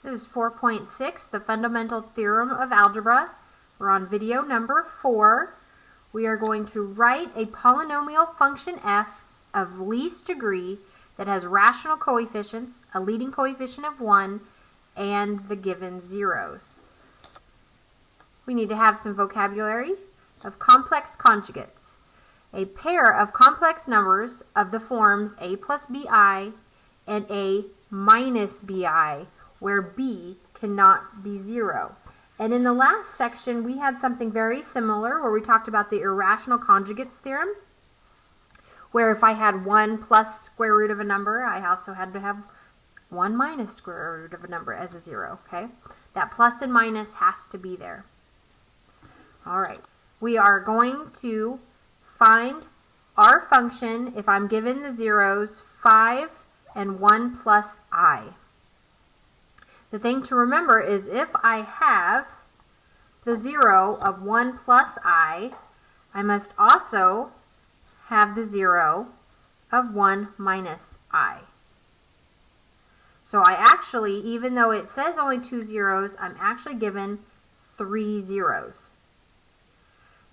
This is 4.6, the fundamental theorem of algebra. We're on video number 4. We are going to write a polynomial function f of least degree that has rational coefficients, a leading coefficient of 1, and the given zeros. We need to have some vocabulary of complex conjugates. A pair of complex numbers of the forms a plus bi and a minus bi, where b cannot be 0. And in the last section, we had something very similar where we talked about the irrational conjugates theorem, where if I had 1 plus square root of a number, I also had to have 1 minus square root of a number as a 0, okay? That plus and minus has to be there. All right, we are going to find our function if I'm given the zeros 5 and 1 plus I. The thing to remember is if I have the 0 of 1 plus I must also have the 0 of 1 minus I. So I actually, even though it says only 2 zeros, I'm actually given 3 zeros.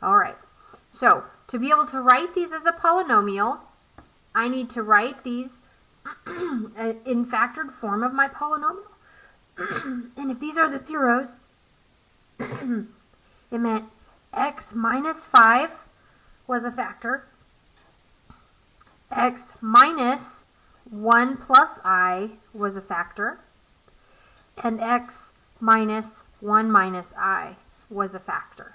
All right, so to be able to write these as a polynomial, I need to write these in factored form of my polynomial. And if these are the zeros, it meant x minus 5 was a factor, x minus 1 plus I was a factor, and x minus 1 minus I was a factor.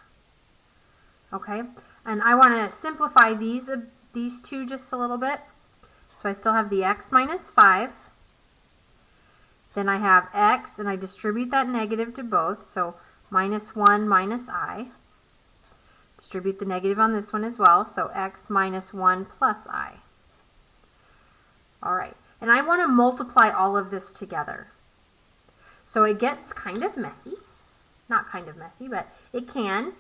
Okay, and I want to simplify these two just a little bit. So I still have the x minus 5. Then I have x, and I distribute that negative to both, so minus 1 minus I. Distribute the negative on this one as well, so x minus 1 plus I. All right, and I want to multiply all of this together. So it gets kind of messy. Not kind of messy, but it can.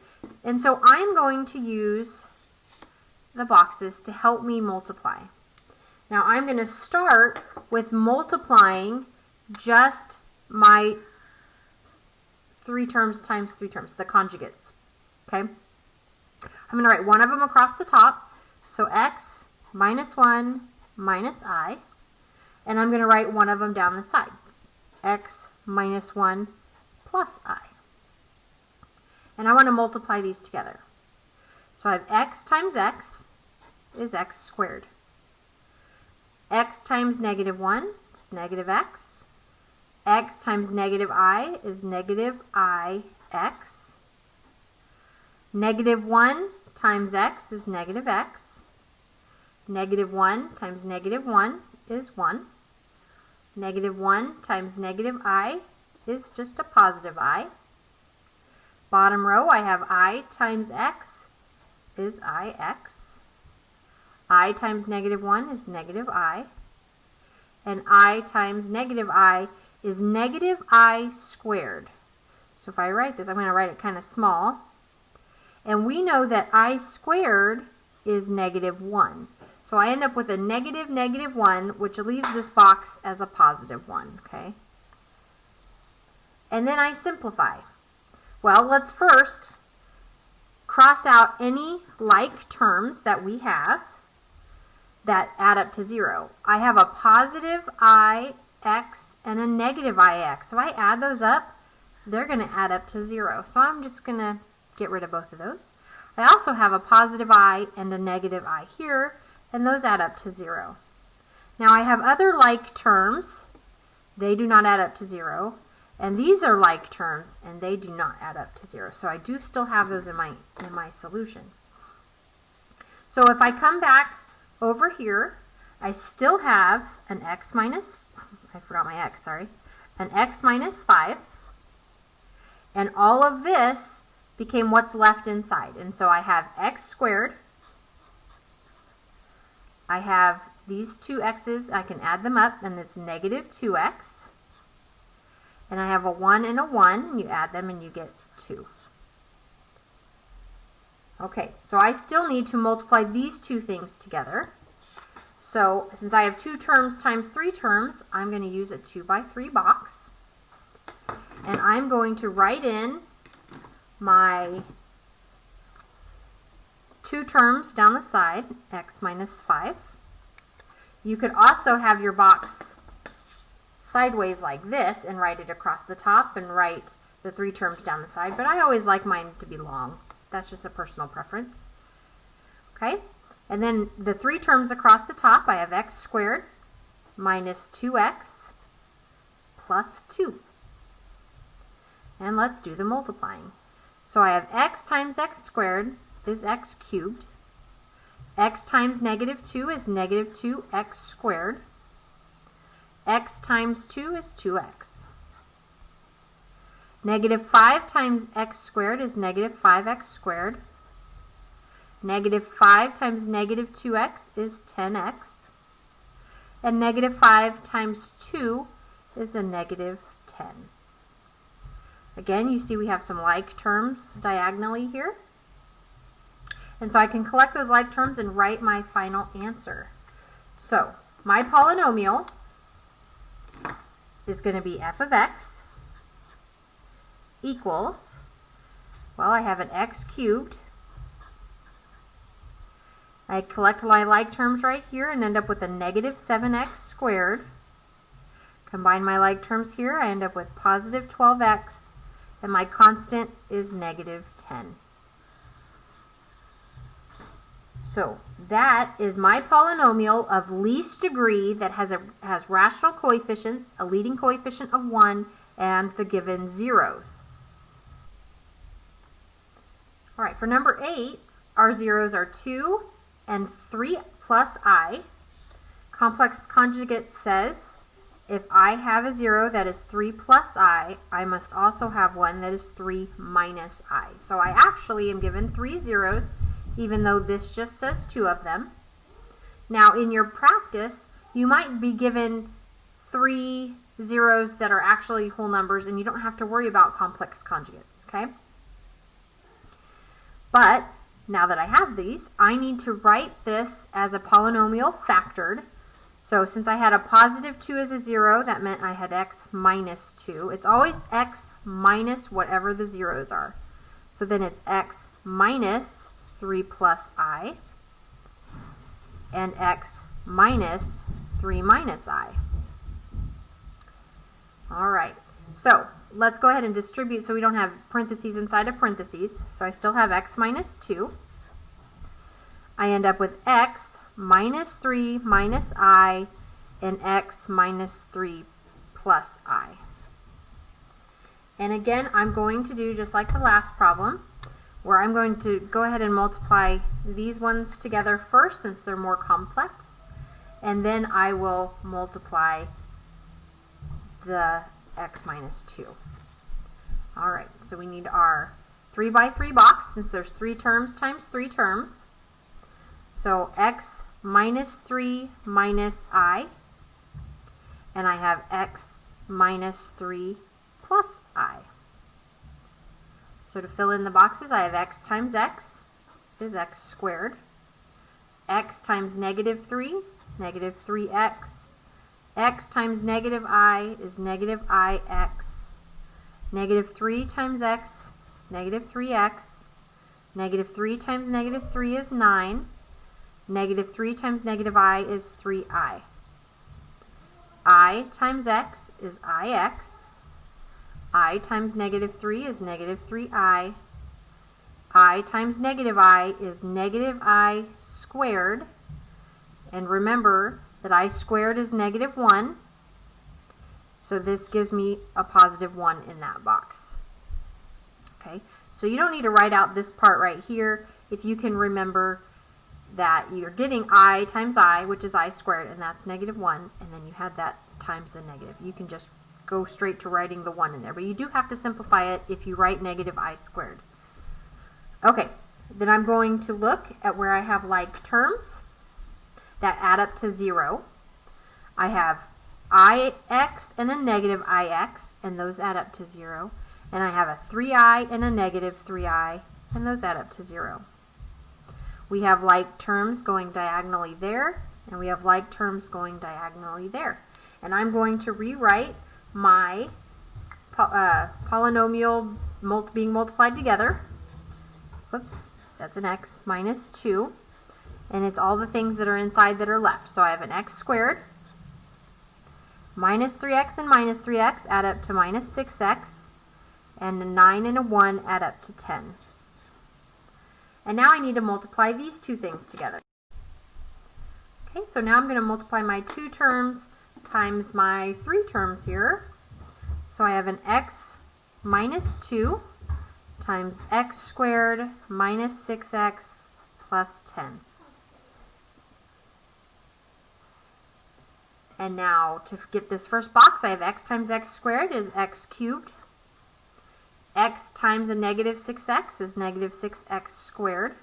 And so I'm going to use the boxes to help me multiply. Now I'm going to start with multiplying just my 3 terms times 3 terms, the conjugates. Okay? I'm going to write one of them across the top. So x minus 1 minus I. And I'm going to write one of them down the side. X minus 1 plus I. And I want to multiply these together. So I have x times x is x squared. X times negative 1 is negative x. X times negative I is negative ix. Negative 1 times x is negative x. Negative 1 times negative 1 is 1. Negative 1 times negative I is just a positive I. Bottom row, I have I times x is ix. I times negative 1 is negative I. And I times negative I is negative I squared. So if I write this, I'm going to write it kind of small. And we know that I squared is negative 1. So I end up with a negative 1, which leaves this box as a positive 1. Okay? And then I simplify. Well, let's first cross out any like terms that we have that add up to 0. I have a positive ix and a negative ix. If I add those up, they're going to add up to 0. So I'm just going to get rid of both of those. I also have a positive I and a negative I here, and those add up to 0. Now I have other like terms. They do not add up to 0. And these are like terms, and they do not add up to 0. So I do still have those in my solution. So if I come back over here, I still have an x minus, I forgot my x, sorry, an x minus 5. And all of this became what's left inside. And so I have x squared. I have these two x's, I can add them up, and it's negative 2x. And I have a 1 and a 1, and you add them and you get 2. Okay, so I still need to multiply these two things together. So since I have 2 terms times 3 terms, I'm going to use a 2 by 3 box. and I'm going to write in my two terms down the side, x minus 5. You could also have your box sideways like this and write it across the top and write the three terms down the side, but I always like mine to be long. That's just a personal preference. Okay, and then the three terms across the top, I have x squared minus 2x plus 2. And let's do the multiplying. So I have x times x squared is x cubed. X times negative 2 is negative 2x squared. X times 2 is 2x. Negative 5 times x squared is negative 5x squared. Negative 5 times negative 2x is 10x. And negative 5 times 2 is a negative 10. Again, you see we have some like terms diagonally here. And so I can collect those like terms and write my final answer. So my polynomial is going to be f of x equals, well, I have an x cubed. I collect my like terms right here and end up with a negative 7x squared. Combine my like terms here, I end up with positive 12x, and my constant is negative 10. So that is my polynomial of least degree that has rational coefficients, a leading coefficient of 1, and the given zeros. All right, for number 8, our zeros are 2 and 3 plus I. Complex conjugate says if I have a 0 that is 3 plus I must also have one that is 3 minus I. So I actually am given 3 zeros, even though this just says 2 of them. Now in your practice, you might be given 3 zeros that are actually whole numbers, and you don't have to worry about complex conjugates, okay? But now that I have these, I need to write this as a polynomial factored. So since I had a positive 2 as a 0, that meant I had x minus 2. It's always x minus whatever the zeros are. So then it's x minus 3 plus I and x minus 3 minus I. All right, so let's go ahead and distribute so we don't have parentheses inside of parentheses. So I still have x minus 2. I end up with x minus 3 minus I and x minus 3 plus I. And again, I'm going to do just like the last problem, where I'm going to go ahead and multiply these ones together first since they're more complex, and then I will multiply the x minus 2. All right, so we need our 3 by 3 box since there's 3 terms times 3 terms. So x minus 3 minus I, and I have x minus 3 plus I. So to fill in the boxes, I have x times x is x squared. X times negative 3, negative 3x. X times negative I is negative ix. Negative 3 times x, negative 3x. Negative 3 times negative 3 is 9. Negative 3 times negative I is 3i. I times x is ix. I times negative 3 is negative 3i. I times negative I is negative I squared. And remember that I squared is negative 1. So this gives me a positive 1 in that box. Okay, so you don't need to write out this part right here if you can remember that you're getting I times I, which is I squared, and that's negative 1, and then you had that times the negative. You can just go straight to writing the 1 in there, but you do have to simplify it if you write negative I squared. Okay, then I'm going to look at where I have like terms that add up to 0. I have ix and a negative ix, and those add up to 0. And I have a 3i and a negative 3i, and those add up to 0. We have like terms going diagonally there, and we have like terms going diagonally there. And I'm going to rewrite my polynomial being multiplied together. Whoops, that's an x minus 2. And it's all the things that are inside that are left. So I have an x squared. Minus 3x and minus 3x add up to minus 6x. And a 9 and a 1 add up to 10. And now I need to multiply these two things together. Okay, so now I'm going to multiply my 2 terms times my 3 terms here. So I have an x minus 2 times x squared minus 6x plus 10. And now to get this first box, I have x times x squared is x cubed. X times a negative 6x is negative 6x squared.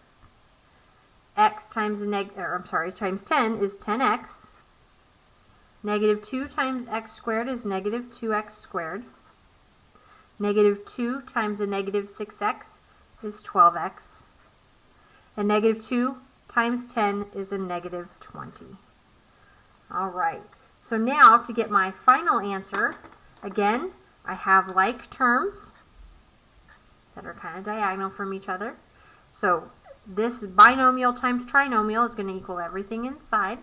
X times times 10 is 10x. Negative 2 times x squared is negative 2x squared. Negative 2 times a negative 6x is 12x. And negative 2 times 10 is a negative 20. All right. So now to get my final answer, again, I have like terms that are kind of diagonal from each other. So this binomial times trinomial is going to equal everything inside.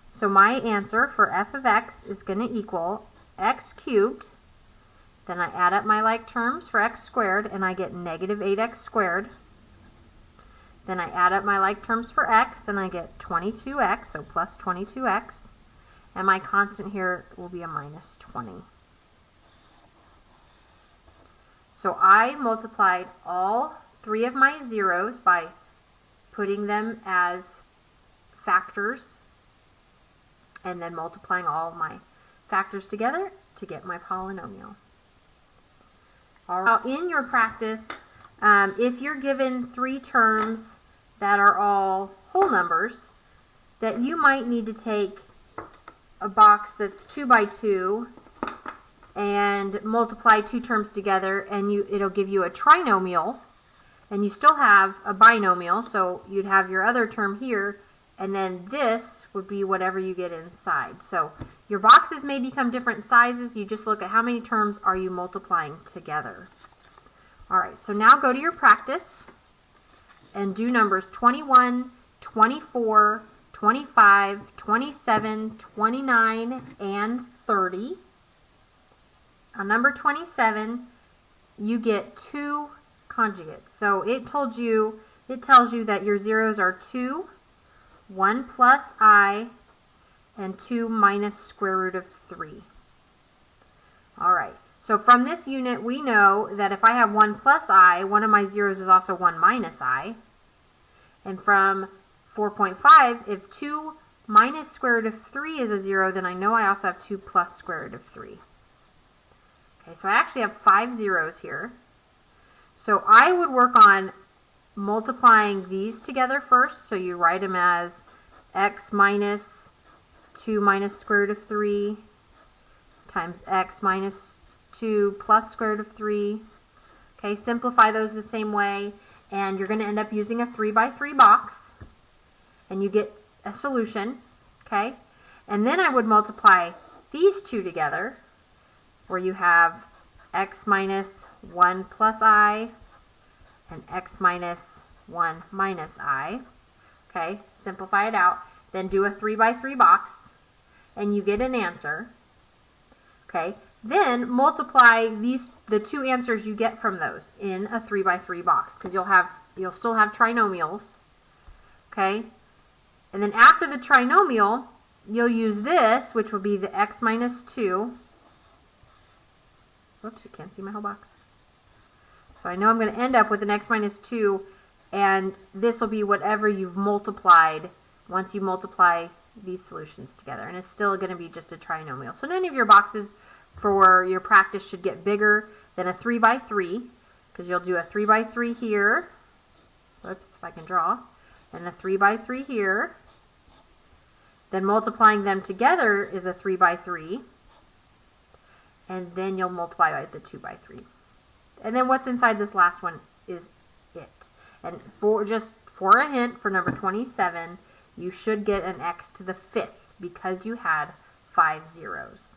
So my answer for f of x is going to equal x cubed. Then I add up my like terms for x squared and I get negative 8x squared. Then I add up my like terms for x and I get 22x, so plus 22x. And my constant here will be a minus 20. So I multiplied all 3 of my zeros by putting them as factors and then multiplying all my factors together to get my polynomial. Now in your practice, if you're given 3 terms that are all whole numbers, that you might need to take a box that's 2 by 2 and multiply 2 terms together, and it'll give you a trinomial, and you still have a binomial, so you'd have your other term here, and then this would be whatever you get inside. So your boxes may become different sizes. You just look at how many terms are you multiplying together. All right, so now go to your practice and do numbers 21, 24, 25, 27, 29, and 30. On number 27, you get 2 conjugates. So it tells you that your zeros are 2, 1 plus I, and 2 minus square root of 3. All right, so from this unit, we know that if I have 1 plus I, one of my zeros is also 1 minus I. And from 4.5, if 2 minus square root of 3 is a 0, then I know I also have 2 plus square root of 3. Okay, so I actually have 5 zeros here. So I would work on multiplying these together first. So you write them as x minus 2 minus square root of 3 times x minus 2 plus square root of 3. Okay, simplify those the same way, and you're going to end up using a 3 by 3 box, and you get a solution. Okay, and then I would multiply these two together, where you have x minus 1 plus I and x minus 1 minus I. Okay, simplify it out. Then do a 3 by 3 box, and you get an answer. Okay, then multiply the 2 answers you get from those in a 3 by 3 box, because you'll still have trinomials. Okay, and then after the trinomial, you'll use this, which will be the x minus 2. Whoops, you can't see my whole box. So I know I'm going to end up with an x minus 2, and this will be whatever you've multiplied once you multiply these solutions together. And it's still going to be just a trinomial. So none of your boxes for your practice should get bigger than a 3 by 3, because you'll do a 3 by 3 here. Whoops, if I can draw. And a 3 by 3 here. Then multiplying them together is a 3 by 3. And then you'll multiply by the 2 by 3. And then what's inside this last one is it. And for a hint for number 27, you should get an x to the 5th because you had 5 zeros.